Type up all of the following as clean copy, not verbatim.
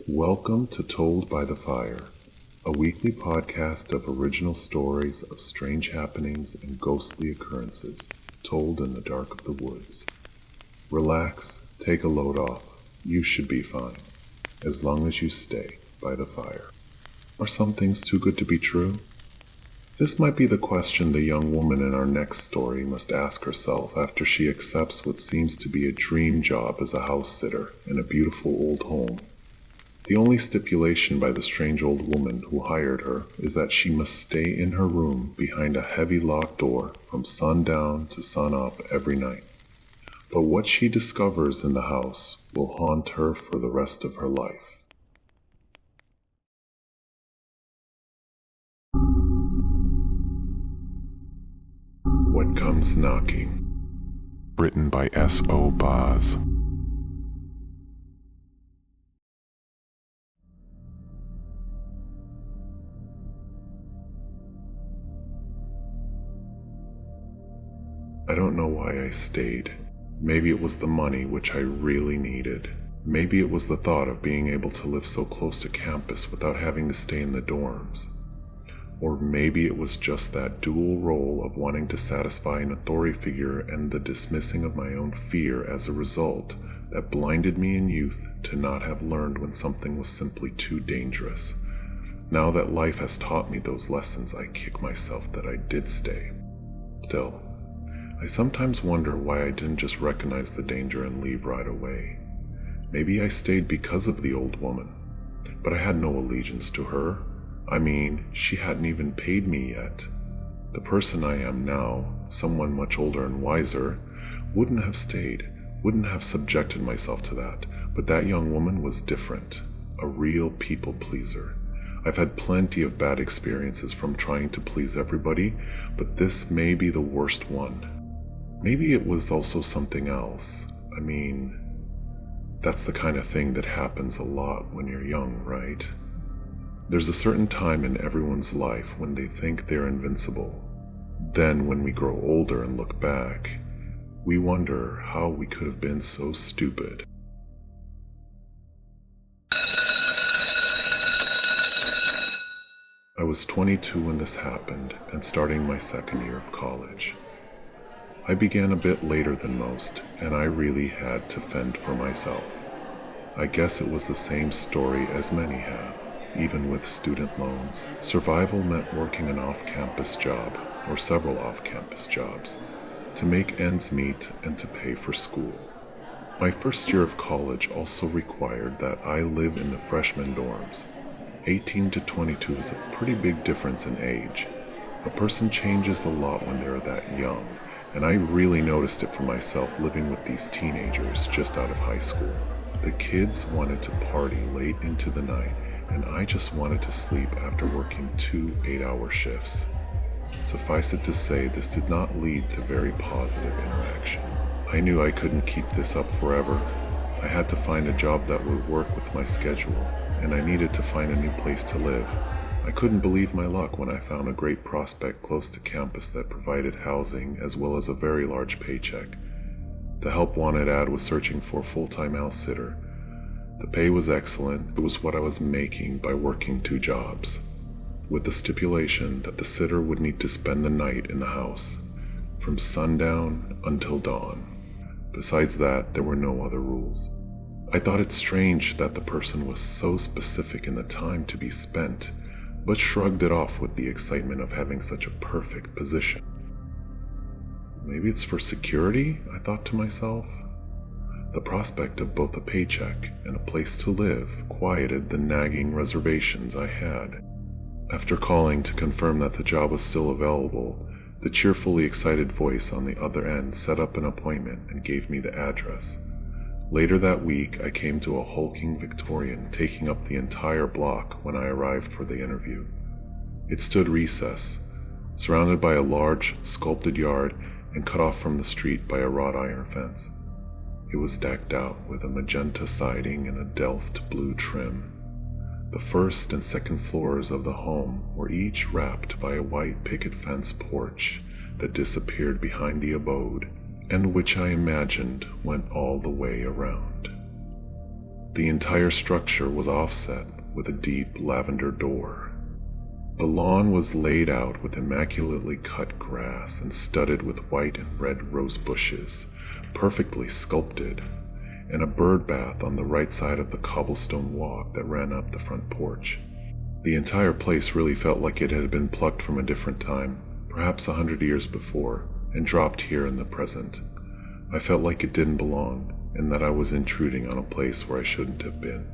Welcome to Told by the Fire, a weekly podcast of original stories of strange happenings and ghostly occurrences told in the dark of the woods. Relax, take a load off. You should be fine, as long as you stay by the fire. Are some things too good to be true? This might be the question the young woman in our next story must ask herself after she accepts what seems to be a dream job as a house sitter in a beautiful old home. The only stipulation by the strange old woman who hired her is that she must stay in her room behind a heavy locked door from sundown to sunup every night. But what she discovers in the house will haunt her for the rest of her life. What Comes Knocking. Written by S.O. Boz. I don't know why I stayed. Maybe it was the money, which I really needed. Maybe it was the thought of being able to live so close to campus without having to stay in the dorms. Or maybe it was just that dual role of wanting to satisfy an authority figure and the dismissing of my own fear as a result that blinded me in youth to not have learned when something was simply too dangerous. Now that life has taught me those lessons, I kick myself that I did stay. Still, I sometimes wonder why I didn't just recognize the danger and leave right away. Maybe I stayed because of the old woman, but I had no allegiance to her. I mean, she hadn't even paid me yet. The person I am now, someone much older and wiser, wouldn't have stayed, wouldn't have subjected myself to that, but that young woman was different, a real people pleaser. I've had plenty of bad experiences from trying to please everybody, but this may be the worst one. Maybe it was also something else. I mean, that's the kind of thing that happens a lot when you're young, right? There's a certain time in everyone's life when they think they're invincible. Then when we grow older and look back, we wonder how we could have been so stupid. I was 22 when this happened and starting my second year of college. I began a bit later than most, and I really had to fend for myself. I guess it was the same story as many have, even with student loans. Survival meant working an off-campus job, or several off-campus jobs, to make ends meet and to pay for school. My first year of college also required that I live in the freshman dorms. 18 to 22 is a pretty big difference in age. A person changes a lot when they're that young. And I really noticed it for myself living with these teenagers just out of high school. The kids wanted to party late into the night, and I just wanted to sleep after working 2 8-hour shifts. Suffice it to say, this did not lead to very positive interaction. I knew I couldn't keep this up forever. I had to find a job that would work with my schedule, and I needed to find a new place to live. I couldn't believe my luck when I found a great prospect close to campus that provided housing as well as a very large paycheck. The help wanted ad was searching for a full-time house sitter. The pay was excellent. It was what I was making by working 2 jobs, with the stipulation that the sitter would need to spend the night in the house, from sundown until dawn. Besides that, there were no other rules. I thought it strange that the person was so specific in the time to be spent, but shrugged it off with the excitement of having such a perfect position. Maybe it's for security, I thought to myself. The prospect of both a paycheck and a place to live quieted the nagging reservations I had. After calling to confirm that the job was still available, the cheerfully excited voice on the other end set up an appointment and gave me the address. Later that week, I came to a hulking Victorian taking up the entire block when I arrived for the interview. It stood recessed, surrounded by a large, sculpted yard and cut off from the street by a wrought iron fence. It was decked out with a magenta siding and a Delft blue trim. The first and second floors of the home were each wrapped by a white picket fence porch that disappeared behind the abode, and which I imagined went all the way around. The entire structure was offset with a deep lavender door. The lawn was laid out with immaculately cut grass and studded with white and red rose bushes, perfectly sculpted, and a bird bath on the right side of the cobblestone walk that ran up the front porch. The entire place really felt like it had been plucked from a different time, perhaps 100 years before, and dropped here in the present. I felt like it didn't belong, and that I was intruding on a place where I shouldn't have been.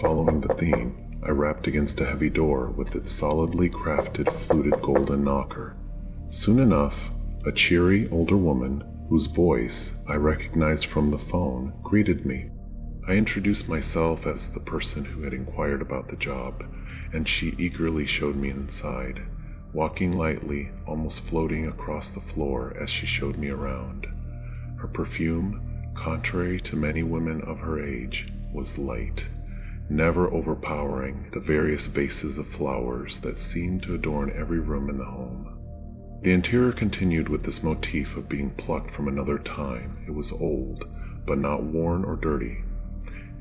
Following the theme, I rapped against a heavy door with its solidly crafted fluted golden knocker. Soon enough, a cheery older woman, whose voice I recognized from the phone, greeted me. I introduced myself as the person who had inquired about the job, and she eagerly showed me inside, walking lightly, almost floating across the floor as she showed me around. Her perfume, contrary to many women of her age, was light, never overpowering the various vases of flowers that seemed to adorn every room in the home. The interior continued with this motif of being plucked from another time. It was old, but not worn or dirty.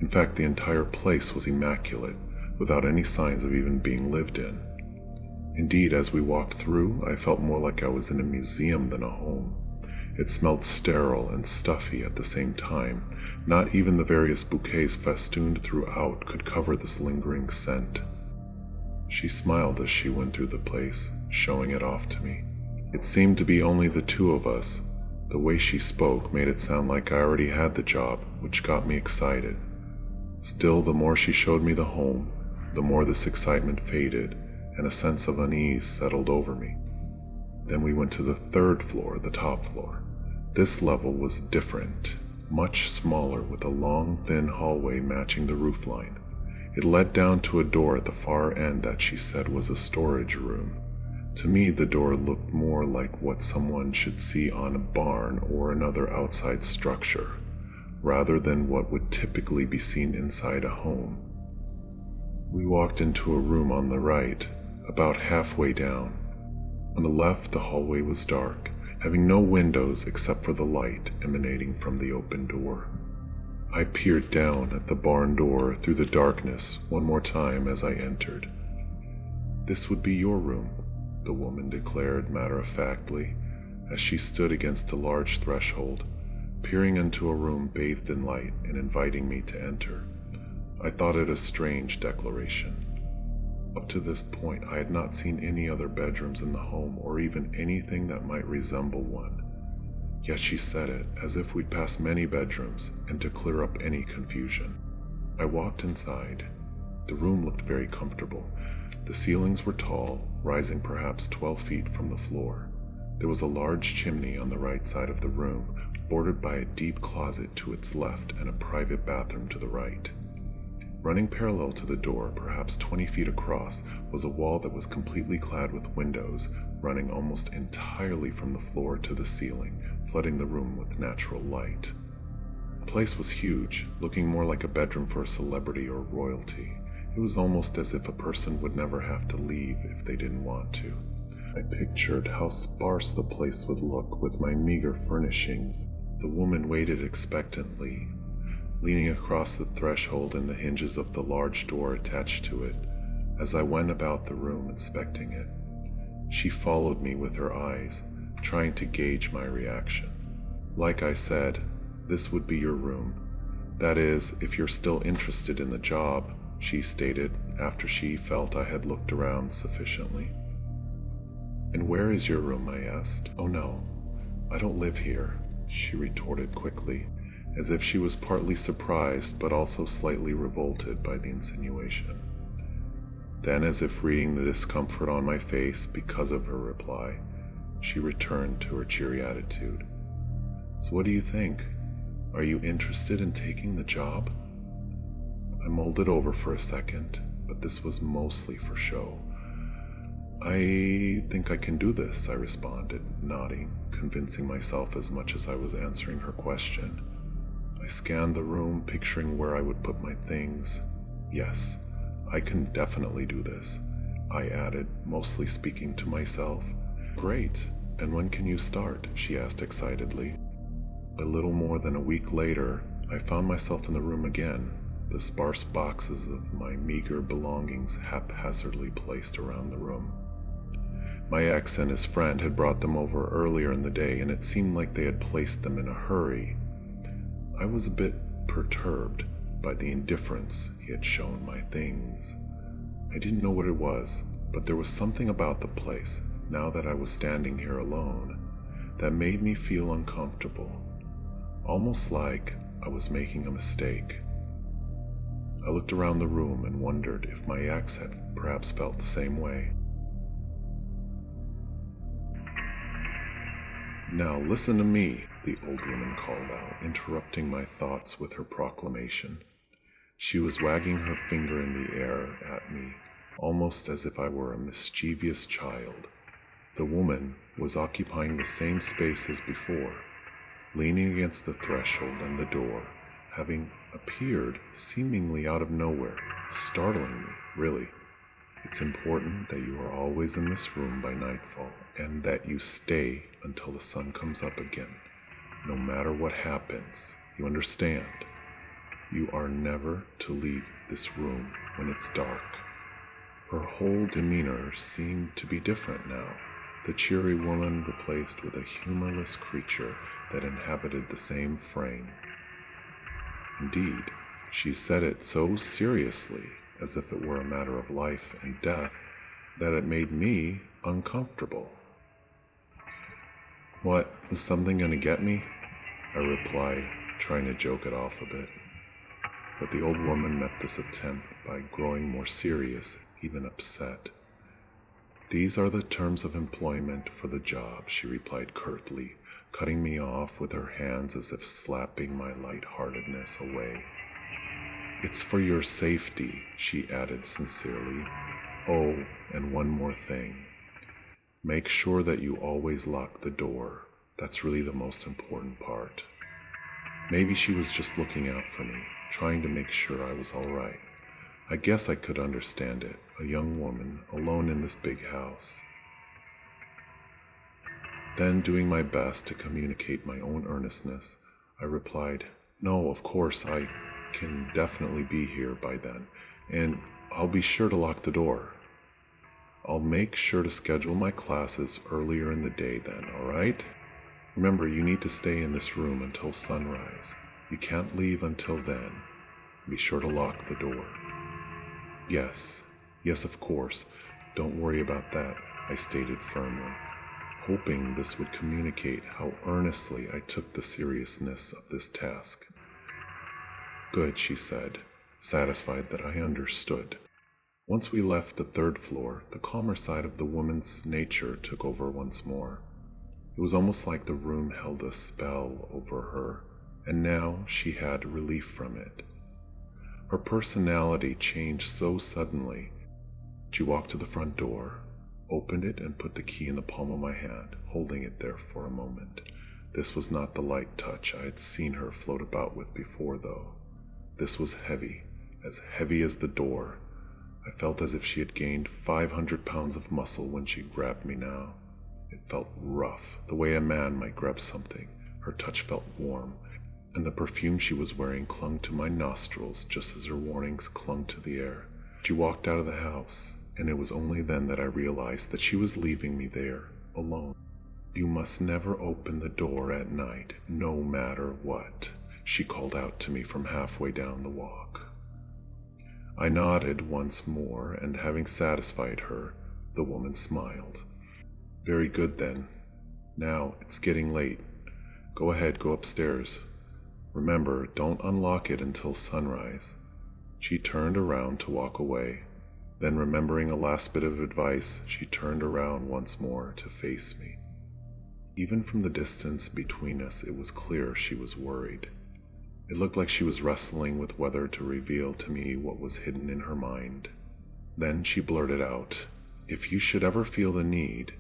In fact, the entire place was immaculate, without any signs of even being lived in. Indeed, as we walked through, I felt more like I was in a museum than a home. It smelled sterile and stuffy at the same time. Not even the various bouquets festooned throughout could cover this lingering scent. She smiled as she went through the place, showing it off to me. It seemed to be only the two of us. The way she spoke made it sound like I already had the job, which got me excited. Still, the more she showed me the home, the more this excitement faded, and a sense of unease settled over me. Then we went to the third floor, the top floor. This level was different, much smaller, with a long, thin hallway matching the roofline. It led down to a door at the far end that she said was a storage room. To me, the door looked more like what someone should see on a barn or another outside structure, rather than what would typically be seen inside a home. We walked into a room on the right, about halfway down. On the left, the hallway was dark, having no windows except for the light emanating from the open door. I peered down at the barn door through the darkness one more time as I entered. "This would be your room," the woman declared matter-of-factly, as she stood against a large threshold, peering into a room bathed in light and inviting me to enter. I thought it a strange declaration. Up to this point, I had not seen any other bedrooms in the home or even anything that might resemble one. Yet she said it as if we'd passed many bedrooms and to clear up any confusion. I walked inside. The room looked very comfortable. The ceilings were tall, rising perhaps 12 feet from the floor. There was a large chimney on the right side of the room, bordered by a deep closet to its left and a private bathroom to the right. Running parallel to the door, perhaps 20 feet across, was a wall that was completely clad with windows, running almost entirely from the floor to the ceiling, flooding the room with natural light. The place was huge, looking more like a bedroom for a celebrity or royalty. It was almost as if a person would never have to leave if they didn't want to. I pictured how sparse the place would look with my meager furnishings. The woman waited expectantly, leaning across the threshold and the hinges of the large door attached to it, as I went about the room inspecting it. She followed me with her eyes, trying to gauge my reaction. "Like I said, this would be your room. That is, if you're still interested in the job," she stated, after she felt I had looked around sufficiently. "And where is your room?" I asked. "Oh no, I don't live here," she retorted quickly, as if she was partly surprised but also slightly revolted by the insinuation. Then, as if reading the discomfort on my face because of her reply, she returned to her cheery attitude. "So what do you think? Are you interested in taking the job?" I mulled it over for a second, but this was mostly for show. "I think I can do this," I responded, nodding, convincing myself as much as I was answering her question. I scanned the room, picturing where I would put my things. "Yes, I can definitely do this," I added, mostly speaking to myself. "Great, and when can you start?" she asked excitedly. A little more than a week later, I found myself in the room again. the sparse boxes of my meager belongings haphazardly placed around the room. My ex and his friend had brought them over earlier in the day, and it seemed like they had placed them in a hurry. I was a bit perturbed by the indifference he had shown my things. I didn't know what it was, but there was something about the place, now that I was standing here alone, that made me feel uncomfortable, almost like I was making a mistake. I looked around the room and wondered if my ex had perhaps felt the same way. "Now listen to me," the old woman called out, interrupting my thoughts with her proclamation. She was wagging her finger in the air at me, almost as if I were a mischievous child. The woman was occupying the same space as before, leaning against the threshold and the door, having appeared seemingly out of nowhere, startling me, really. "It's important that you are always in this room by nightfall, and that you stay until the sun comes up again, no matter what happens. You understand? You are never to leave this room when it's dark." Her whole demeanor seemed to be different now, the cheery woman replaced with a humorless creature that inhabited the same frame. Indeed, she said it so seriously, as if it were a matter of life and death, that it made me uncomfortable. "What, is something going to get me?" I replied, trying to joke it off a bit. But the old woman met this attempt by growing more serious, even upset. "These are the terms of employment for the job," she replied curtly, cutting me off with her hands as if slapping my light-heartedness away. "It's for your safety," she added sincerely. "Oh, and one more thing. Make sure that you always lock the door. That's really the most important part." Maybe she was just looking out for me, trying to make sure I was all right. I guess I could understand it, a young woman alone in this big house. Then, doing my best to communicate my own earnestness, I replied, "No, of course, I can definitely be here by then, and I'll be sure to lock the door. I'll make sure to schedule my classes earlier in the day then, all right? Remember, you need to stay in this room until sunrise. You can't leave until then. Be sure to lock the door." Yes, of course. Don't worry about that," I stated firmly, hoping this would communicate how earnestly I took the seriousness of this task. "Good," she said, satisfied that I understood. Once we left the third floor, the calmer side of the woman's nature took over once more. It was almost like the room held a spell over her, and now she had relief from it. Her personality changed so suddenly. She walked to the front door, opened it, and put the key in the palm of my hand, holding it there for a moment. This was not the light touch I had seen her float about with before, though. This was heavy as the door. I felt as if she had gained 500 pounds of muscle when she grabbed me now. It felt rough, the way a man might grab something. Her touch felt warm, and the perfume she was wearing clung to my nostrils just as her warnings clung to the air. She walked out of the house, and it was only then that I realized that she was leaving me there, alone. "You must never open the door at night, no matter what," she called out to me from halfway down the walk. I nodded once more, and having satisfied her, the woman smiled. "Very good then. Now, it's getting late. Go ahead, go upstairs. Remember, don't unlock it until sunrise." She turned around to walk away. Then, remembering a last bit of advice, she turned around once more to face me. Even from the distance between us, it was clear she was worried. It looked like she was wrestling with whether to reveal to me what was hidden in her mind. Then she blurted out, "If you should ever feel the need,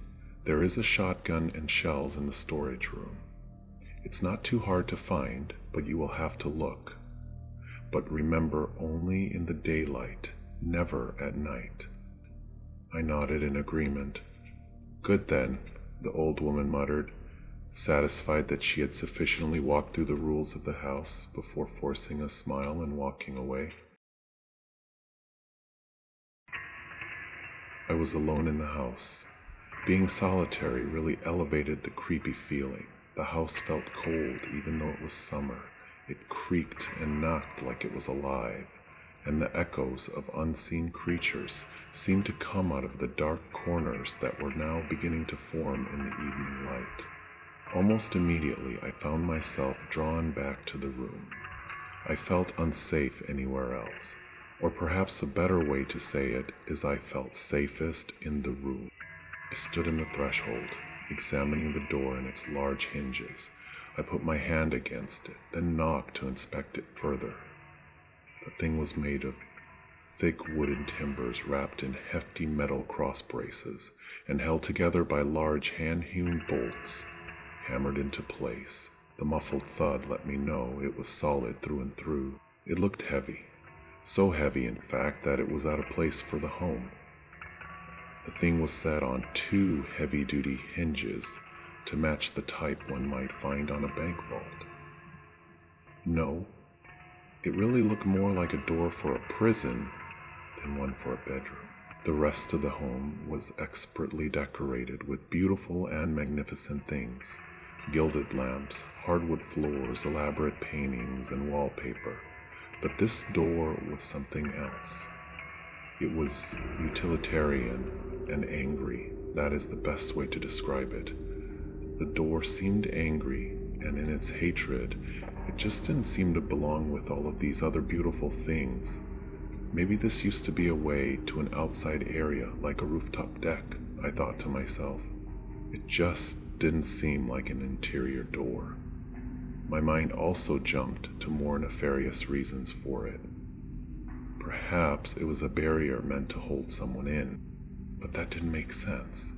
there is a shotgun and shells in the storage room. It's not too hard to find, but you will have to look. But remember, only in the daylight, never at night." I nodded in agreement. "Good then," the old woman muttered. satisfied that she had sufficiently walked through the rules of the house before forcing a smile and walking away. I was alone in the house. Being solitary really elevated the creepy feeling. The house felt cold even though it was summer. It creaked and knocked like it was alive, and the echoes of unseen creatures seemed to come out of the dark corners that were now beginning to form in the evening light. Almost immediately, I found myself drawn back to the room. I felt unsafe anywhere else, or perhaps a better way to say it is I felt safest in the room. I stood in the threshold, examining the door and its large hinges. I put my hand against it, then knocked to inspect it further. The thing was made of thick wooden timbers wrapped in hefty metal cross braces and held together by large hand-hewn bolts, hammered into place. The muffled thud let me know it was solid through and through. It looked heavy, so heavy in fact that it was out of place for the home. The thing was set on 2 heavy-duty hinges to match the type one might find on a bank vault. No, it really looked more like a door for a prison than one for a bedroom. The rest of the home was expertly decorated with beautiful and magnificent things: gilded lamps, hardwood floors, elaborate paintings, and wallpaper. But this door was something else. It was utilitarian and angry. That is the best way to describe it. The door seemed angry, and in its hatred, it just didn't seem to belong with all of these other beautiful things. Maybe this used to be a way to an outside area like a rooftop deck, I thought to myself. It just didn't seem like an interior door. My mind also jumped to more nefarious reasons for it. Perhaps it was a barrier meant to hold someone in, but that didn't make sense.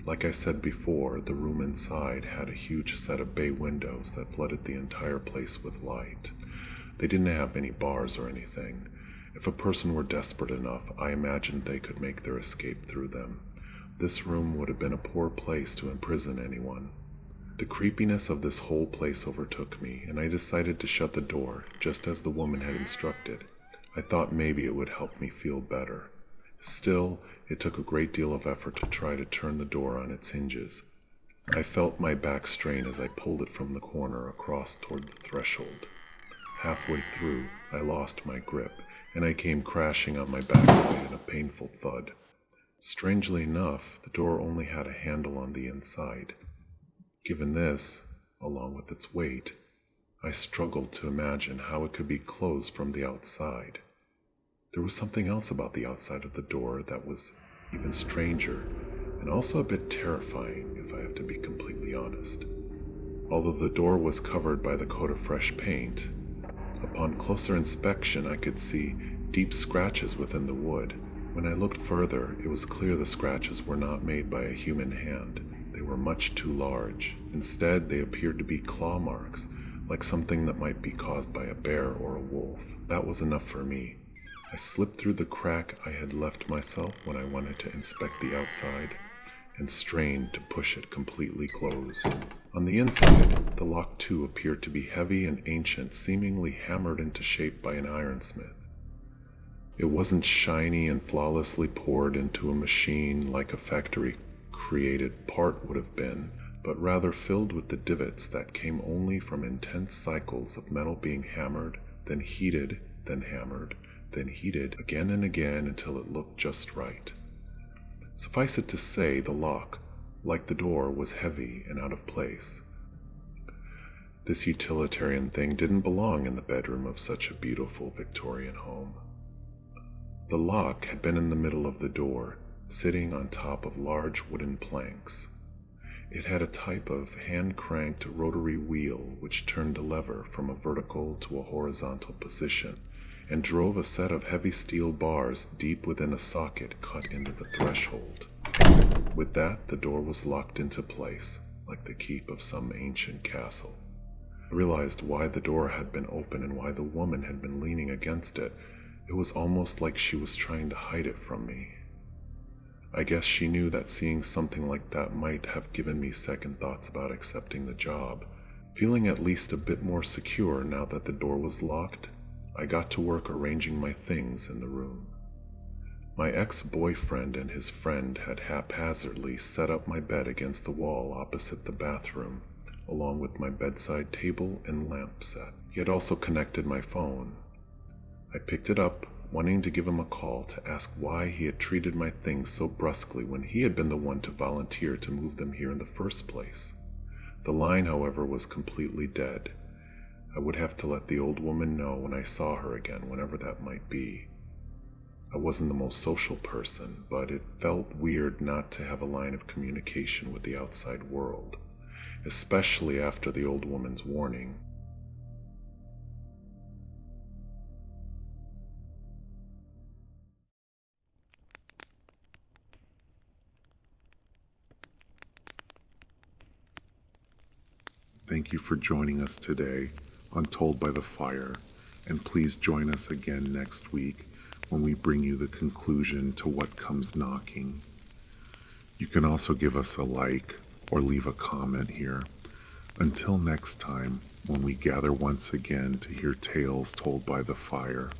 Like I said before, the room inside had a huge set of bay windows that flooded the entire place with light. They didn't have any bars or anything. If a person were desperate enough, I imagined they could make their escape through them. This room would have been a poor place to imprison anyone. The creepiness of this whole place overtook me, and I decided to shut the door, just as the woman had instructed. I thought maybe it would help me feel better. Still, it took a great deal of effort to try to turn the door on its hinges. I felt my back strain as I pulled it from the corner across toward the threshold. Halfway through, I lost my grip, and I came crashing on my backside in a painful thud. Strangely enough, the door only had a handle on the inside. Given this, along with its weight, I struggled to imagine how it could be closed from the outside. There was something else about the outside of the door that was even stranger, and also a bit terrifying, if I have to be completely honest. Although the door was covered by the coat of fresh paint, upon closer inspection I could see deep scratches within the wood. When I looked further, it was clear the scratches were not made by a human hand. They were much too large. Instead, they appeared to be claw marks, like something that might be caused by a bear or a wolf. That was enough for me. I slipped through the crack I had left myself when I wanted to inspect the outside, and strained to push it completely closed. On the inside, the lock too appeared to be heavy and ancient, seemingly hammered into shape by an ironsmith. It wasn't shiny and flawlessly poured into a machine like a factory-created part would have been, but rather filled with the divots that came only from intense cycles of metal being hammered, then heated, then hammered, then heated again and again until it looked just right. Suffice it to say, the lock, like the door, was heavy and out of place. This utilitarian thing didn't belong in the bedroom of such a beautiful Victorian home. The lock had been in the middle of the door, sitting on top of large wooden planks. It had a type of hand-cranked rotary wheel which turned a lever from a vertical to a horizontal position and drove a set of heavy steel bars deep within a socket cut into the threshold. With that, the door was locked into place, like the keep of some ancient castle. I realized why the door had been open and why the woman had been leaning against it. It was almost like she was trying to hide it from me. I guess she knew that seeing something like that might have given me second thoughts about accepting the job. Feeling at least a bit more secure now that the door was locked, I got to work arranging my things in the room. My ex-boyfriend and his friend had haphazardly set up my bed against the wall opposite the bathroom, along with my bedside table and lamp set. He had also connected my phone. I picked it up, wanting to give him a call to ask why he had treated my things so brusquely when he had been the one to volunteer to move them here in the first place. The line, however, was completely dead. I would have to let the old woman know when I saw her again, whenever that might be. I wasn't the most social person, but it felt weird not to have a line of communication with the outside world, especially after the old woman's warning. Thank you for joining us today on Told by the Fire, and please join us again next week when we bring you the conclusion to What Comes Knocking. You can also give us a like or leave a comment here. Until next time, when we gather once again to hear tales told by the fire.